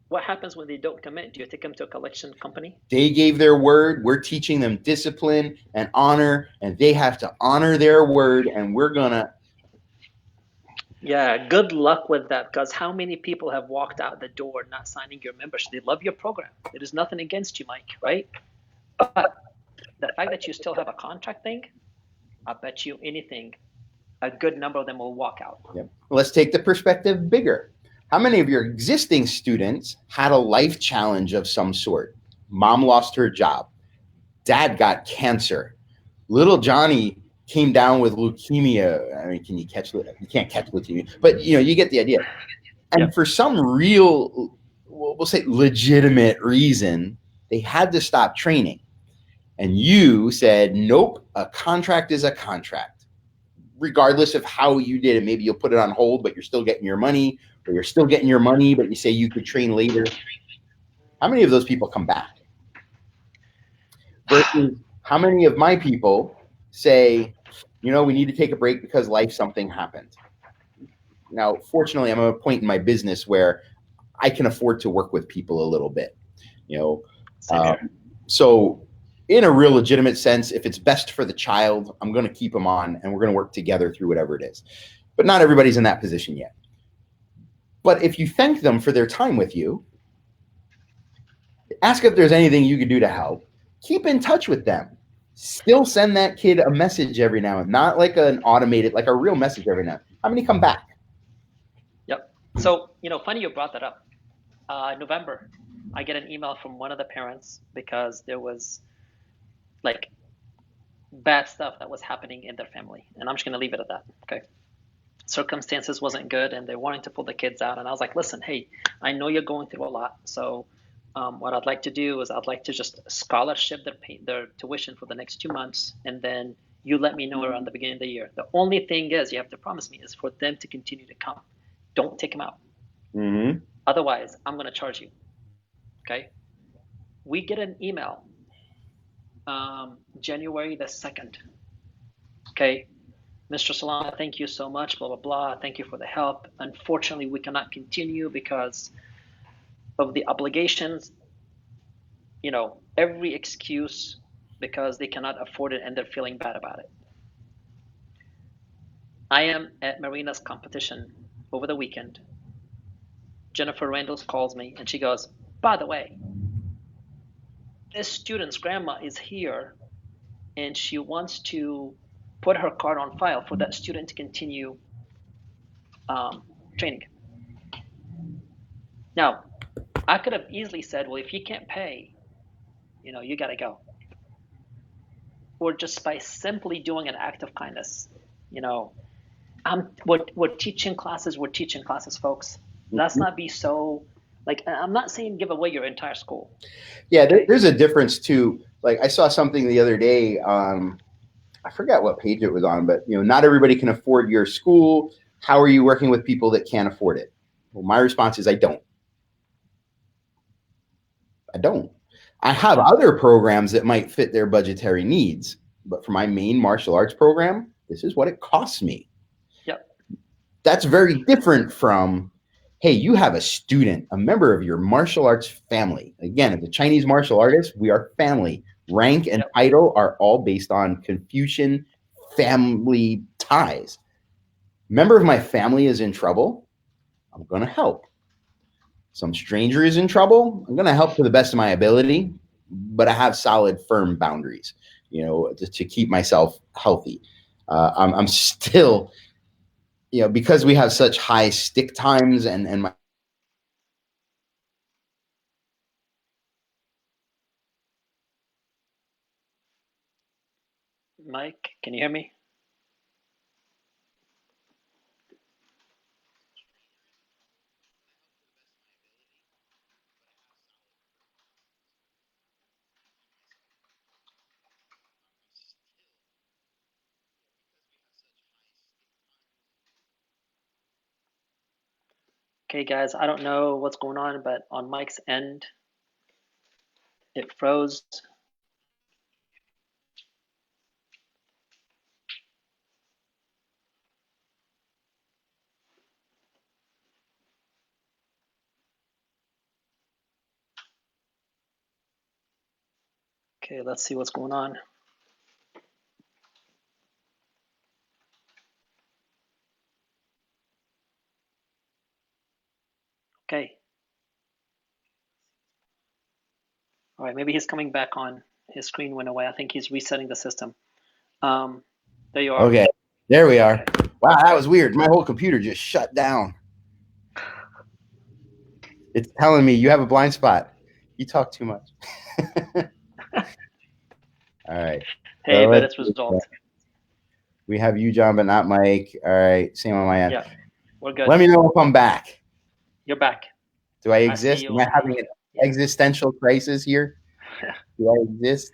what happens when they don't commit? Do you take them to a collection company? They gave their word. We're teaching them discipline and honor, and they have to honor their word, and we're going to. Yeah, good luck with that, because how many people have walked out the door not signing your membership? They love your program. There is nothing against you, Mike, right? But the fact that you still have a contract thing, I bet you anything, a good number of them will walk out. Yep. Let's take the perspective bigger. How many of your existing students had a life challenge of some sort? Mom lost her job. Dad got cancer. Little Johnny came down with leukemia. I mean, can you catch? You can't catch leukemia, but you get the idea. And Yep. for some real, we'll say legitimate reason, they had to stop training. And you said, nope, a contract is a contract. Regardless of how you did it, maybe you'll put it on hold, but you're still getting your money, or you're still getting your money, but you say you could train later. How many of those people come back? Versus how many of my people say, we need to take a break because something happened. Now, fortunately, I'm at a point in my business where I can afford to work with people a little bit, Same here. So in a real legitimate sense, if it's best for the child, I'm going to keep them on and we're going to work together through whatever it is. But not everybody's in that position yet. But if you thank them for their time with you, ask if there's anything you could do to help, keep in touch with them. Still send that kid a message every now and then, not like an automated, like a real message every now. How many come back? Yep. So, funny you brought that up. November, I get an email from one of the parents because there was like bad stuff that was happening in their family. And I'm just going to leave it at that. Okay. Circumstances wasn't good and they're wanting to pull the kids out. And I was like, listen, hey, I know you're going through a lot. So what I'd like to do is I'd like to just scholarship their tuition for the next 2 months. And then you let me know around the beginning of the year. The only thing is you have to promise me is for them to continue to come. Don't take them out. Mm-hmm. Otherwise, I'm going to charge you. Okay. We get an email January the 2nd. Okay. Mr. Salama, thank you so much, blah, blah, blah. Thank you for the help. Unfortunately, we cannot continue because of the obligations, every excuse because they cannot afford it and they're feeling bad about it. I am at Marina's competition over the weekend. Jennifer Randalls calls me and she goes, by the way, this student's grandma is here and she wants to put her card on file for that student to continue training. Now, I could have easily said, well, if you can't pay, you got to go. Or just by simply doing an act of kindness, we're teaching classes, folks. Let's not be so, I'm not saying give away your entire school. Yeah, okay? There's a difference too. Like I saw something the other day, I forgot what page it was on, but not everybody can afford your school. How are you working with people that can't afford it? Well, my response is I don't. I have other programs that might fit their budgetary needs, but for my main martial arts program, this is what it costs me. Yep. That's very different from, hey, you have a student, a member of your martial arts family. Again, as a Chinese martial artist, we are family. Rank and title are all based on Confucian family ties. Member of my family is in trouble, I'm going to help. Some stranger is in trouble, I'm going to help to the best of my ability, but I have solid, firm boundaries, to keep myself healthy. I'm still, because we have such high stick times and my Mike, can you hear me? Okay, guys, I don't know what's going on, but on Mike's end, it froze. Okay, let's see what's going on. Okay. All right, maybe he's coming back on. His screen went away. I think he's resetting the system. There you are. Okay, there we are. Wow, that was weird. My whole computer just shut down. It's telling me you have a blind spot. You talk too much. All right. Hey, So but let's it's see. resolved. We have you, John, but not Mike. All right, same on my end. Yeah, we're good. Let me know if I'm back. You're back. Do I I see exist? you Am I on having the an yeah. existential crisis here? Do I exist?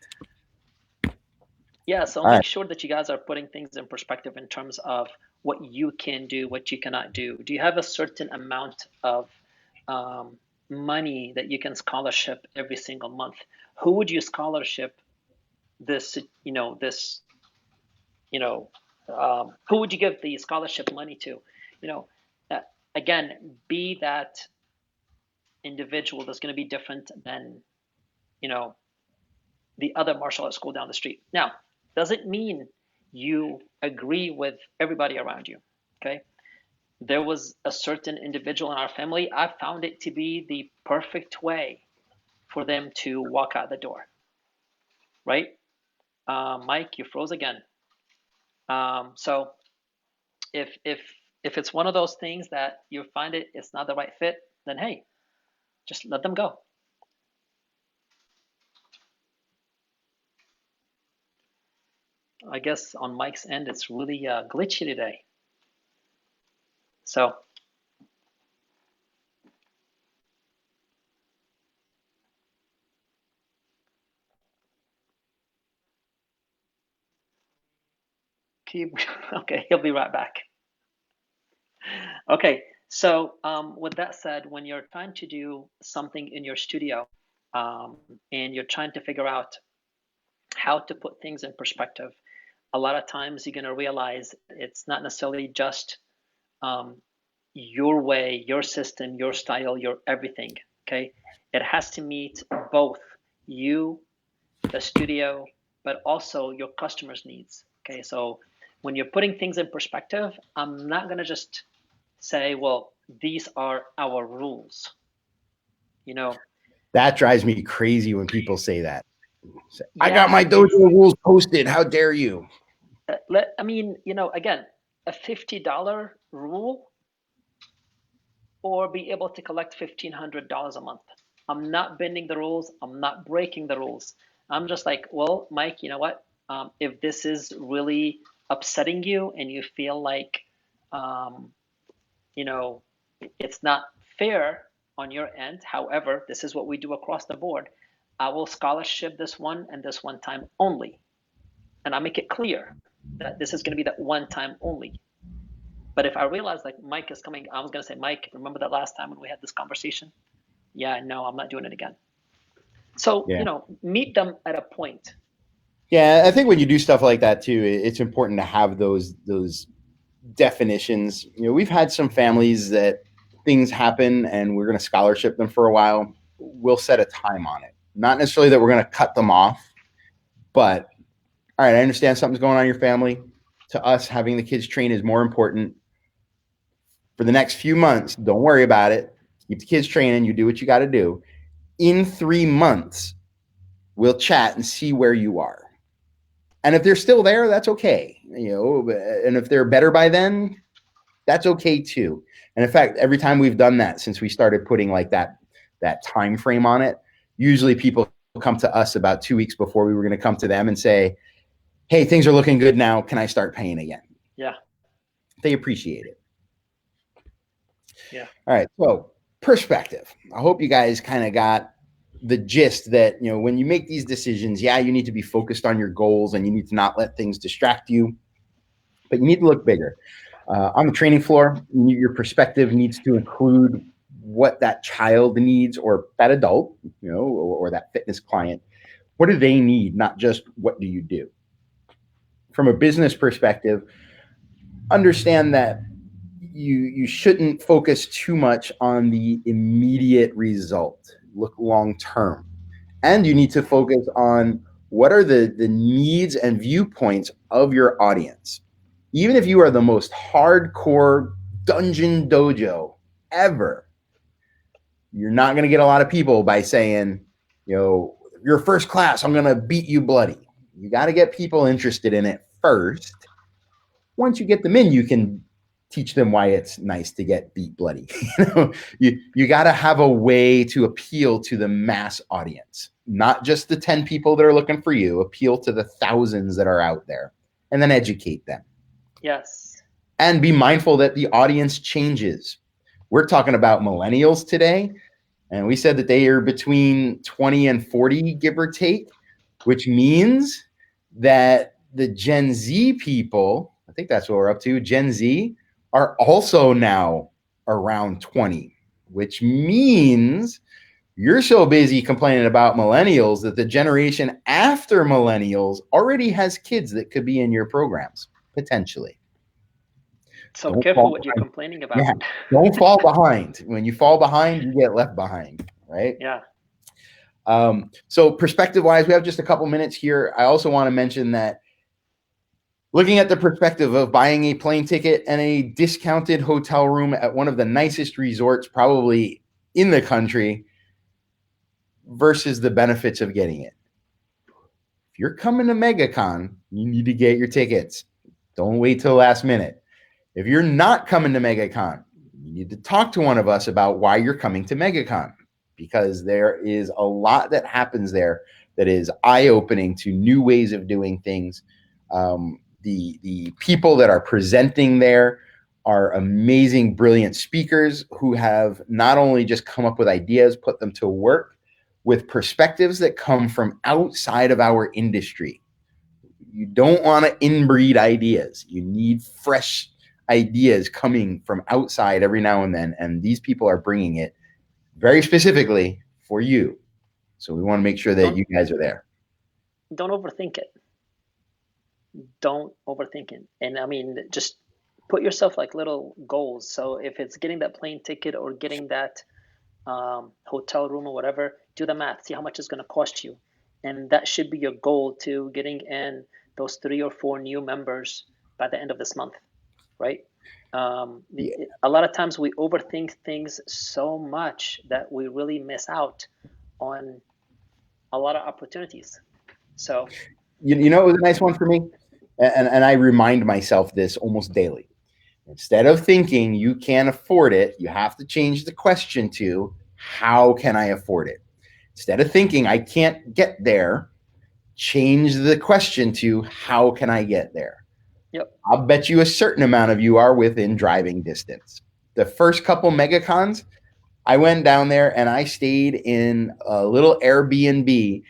Yeah, so All right. make sure that you guys are putting things in perspective in terms of what you can do, what you cannot do. Do you have a certain amount of money that you can scholarship every single month? Who would you scholarship this, who would you give the scholarship money to? You know, uh, again, be that individual that's going to be different than, you know, the other martial arts school down the street. Now, doesn't mean you agree with everybody around you. Okay. There was a certain individual in our family. I found it to be the perfect way for them to walk out the door. Right. Mike, you froze again. So if it's one of those things that you find it's not the right fit, then hey, just let them go. I guess on Mike's end, it's really glitchy today. So keep okay, he'll be right back. Okay, so with that said, when you're trying to do something in your studio um, and you're trying to figure out how to put things in perspective, a lot of times you're going to realize it's not necessarily just um, your way, your system, your style, your everything. Okay, it has to meet both you, the studio, but also your customers' needs. Okay, so when you're putting things in perspective, I'm not going to just say, well, these are our rules. You know, That drives me crazy when people say that. Say, I got yeah, my dojo rules posted. How dare you? I mean, again, a $50 rule or be able to collect $1,500 a month. I'm not bending the rules. I'm not breaking the rules. I'm just like, well, Mike, you know what? If this is really upsetting you and you feel like, um, you know, it's not fair on your end. However, this is what we do across the board. I will scholarship this one and this one time only. And I make it clear that this is going to be that one time only. But if I realize like Mike is coming, I was going to say, Mike, remember that last time when we had this conversation? Yeah, no, I'm not doing it again. So, Yeah. meet them at a point. Yeah, I think when you do stuff like that too, it's important to have those definitions. We've had some families that things happen and we're going to scholarship them for a while. We'll set a time on it. Not necessarily that we're going to cut them off, but all right, I understand something's going on in your family. To us, having the kids train is more important. For the next few months, don't worry about it. Keep the kids training. You do what you got to do. In 3 months, we'll chat and see where you are. And if they're still there, that's okay. And if they're better by then, that's okay too. And in fact, every time we've done that since we started putting like that time frame on it, usually people come to us about 2 weeks before we were going to come to them and say, "Hey, things are looking good now. Can I start paying again?" Yeah. They appreciate it. Yeah. All right. So perspective. I hope you guys kind of got the gist that, when you make these decisions, yeah, you need to be focused on your goals and you need to not let things distract you, but you need to look bigger. On the training floor, your perspective needs to include what that child needs or that adult, or that fitness client. What do they need? Not just what do you do? From a business perspective, understand that you shouldn't focus too much on the immediate result. Look long term. And you need to focus on what are the needs and viewpoints of your audience. Even if you are the most hardcore dungeon dojo ever, you're not going to get a lot of people by saying, your first class, I'm going to beat you bloody. You got to get people interested in it first. Once you get them in, you can teach them why it's nice to get beat bloody. You got to have a way to appeal to the mass audience, not just the 10 people that are looking for you. Appeal to the thousands that are out there, and then educate them. Yes. And be mindful that the audience changes. We're talking about millennials today, and we said that they are between 20 and 40, give or take, which means that the Gen Z people, I think that's what we're up to, Gen Z, are also now around 20, which means you're so busy complaining about millennials that the generation after millennials already has kids that could be in your programs, potentially. So Don't careful fall what you're behind. complaining about. Yeah, don't fall behind. When you fall behind, you get left behind, right? Yeah. So perspective-wise, we have just a couple minutes here. I also want to mention that looking at the perspective of buying a plane ticket and a discounted hotel room at one of the nicest resorts probably in the country versus the benefits of getting it. If you're coming to MegaCon, you need to get your tickets. Don't wait till the last minute. If you're not coming to MegaCon, you need to talk to one of us about why you're coming to MegaCon, because there is a lot that happens there that is eye-opening to new ways of doing things. The people that are presenting there are amazing, brilliant speakers who have not only just come up with ideas, put them to work with perspectives that come from outside of our industry. You don't want to inbreed ideas. You need fresh ideas coming from outside every now and then, and these people are bringing it very specifically for you. So we want to make sure that you guys are there. Don't overthink it. Don't overthink it. And I mean, just put yourself like little goals. So if it's getting that plane ticket or getting that hotel room or whatever, do the math. See how much it's going to cost you, and that should be your goal to getting in those 3 or 4 new members by the end of this month, right? A lot of times we overthink things so much that we really miss out on a lot of opportunities. So, you know, it was a nice one for me, and I remind myself this almost daily. Instead of thinking you can't afford it, you have to change the question to, how can I afford it? Instead of thinking I can't get there, change the question to, how can I get there? Yep. I'll bet you a certain amount of you are within driving distance. The first couple MegaCons, I went down there and I stayed in a little Airbnb.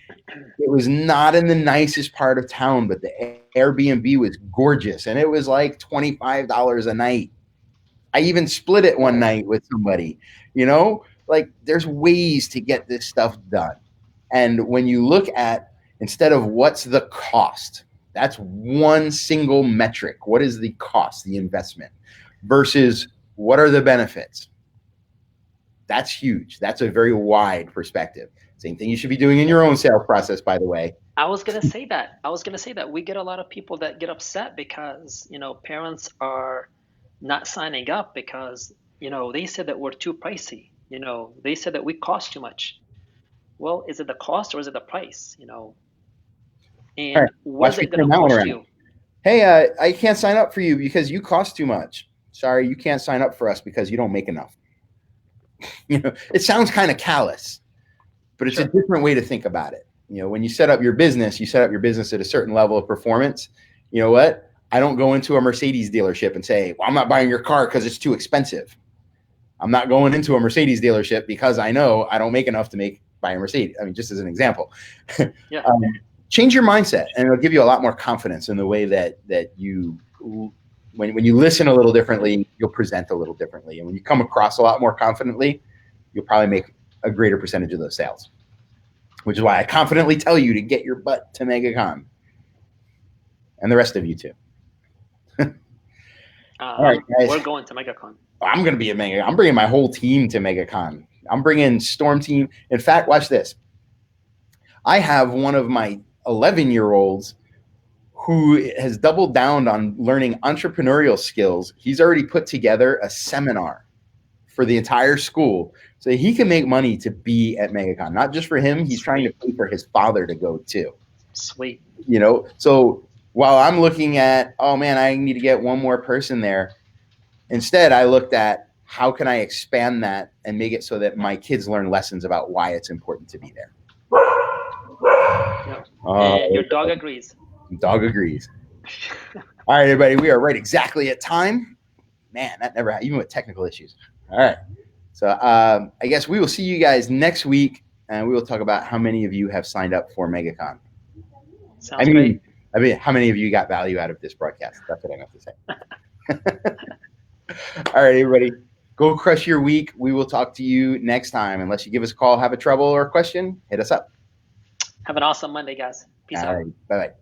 It was not in the nicest part of town, but the Airbnb was gorgeous, and it was like $25 a night. I even split it one night with somebody. You know, like, there's ways to get this stuff done. And when you look at, instead of what's the cost, that's one single metric. What is the cost, the investment, versus what are the benefits? That's huge. That's a very wide perspective. Same thing you should be doing in your own sales process, by the way. I was going to say that. We get a lot of people that get upset because, parents are not signing up because, they said that we're too pricey. They said that we cost too much. Well, is it the cost or is it the price? And right, what's it going to cost you? Hey, I can't sign up for you because you cost too much. Sorry, you can't sign up for us because you don't make enough. It sounds kind of callous, but it's a different way to think about it. When you set up your business at a certain level of performance. You know what? I don't go into a Mercedes dealership and say, well, I'm not buying your car because it's too expensive. I'm not going into a Mercedes dealership because I know I don't make enough to buy a Mercedes. I mean, just as an example. Yeah. Change your mindset, and it'll give you a lot more confidence in the way that you, when you listen a little differently, you'll present a little differently. And when you come across a lot more confidently, you'll probably make a greater percentage of those sales, which is why I confidently tell you to get your butt to MegaCon, and the rest of you too. All right, guys. We're going to MegaCon. I'm going to be at MegaCon. I'm bringing my whole team to MegaCon. I'm bringing Storm Team. In fact, watch this. I have one of my 11-year-olds who has doubled down on learning entrepreneurial skills. He's already put together a seminar for the entire school so that he can make money to be at MegaCon. Not just for him, he's trying to pay for his father to go too. Sweet. So while I'm looking at, oh man, I need to get one more person there, Instead, I looked at how can I expand that and make it so that my kids learn lessons about why it's important to be there. Yep. And your dog agrees. Dog agrees. All right, everybody, we are right exactly at time. Man, that never happened, even with technical issues. All right. So I guess we will see you guys next week, and we will talk about how many of you have signed up for MegaCon. Sounds great. I mean, how many of you got value out of this broadcast? That's what I have to say. All right, everybody, go crush your week. We will talk to you next time. Unless you give us a call, have a trouble or a question, hit us up. Have an awesome Monday, guys. Peace out. All right, bye-bye.